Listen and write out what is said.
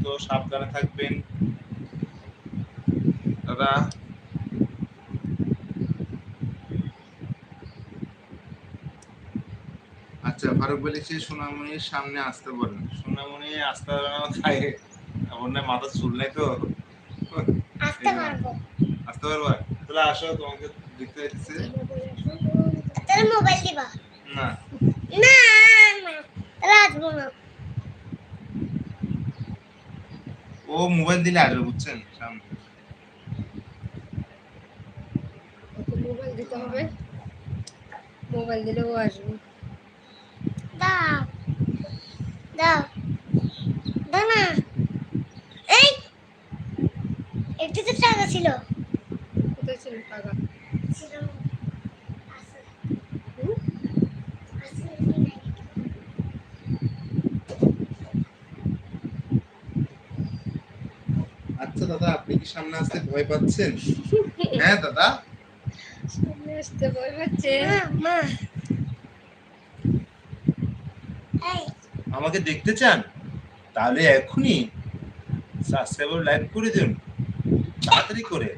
পর্যন্ত সাবধানে থাকবেন দাদা। আচ্ছা, ফারুক বলেছে সোনামণির সামনে আসতে বলেন। সোনামণি আসতে পারবে না, তাই আমার না মাথা চুল নাই তো। আসতে পারবো। আসতে পারবা? তাহলে আসো, তোমাকে দেখতে যাচ্ছে। তাহলে মোবাইল দিবা? না না না, তাহলে আসবো না। ও মোবাইল দিলে আসবে, বুঝছেন? সামনে মোবাইল দিতে হবে, মোবাইল দিলে ও আসবে। দাও দাও দাও না। এই একটু তো টাকা ছিল। কোথায় ছিল টাকা? ছিল আছে। হুম? আছে নাই? আচ্ছা দাদা, আপনি কি সামনে আসতে ভয় পাচ্ছেন? হ্যাঁ দাদা, সামনে আসতে ভয় পাচ্ছে। মা এই আমাকে দেখতে চান? তাহলে এখনই সাবস্ক্রাইব লাইক করে দিন, তাড়াতাড়ি করে।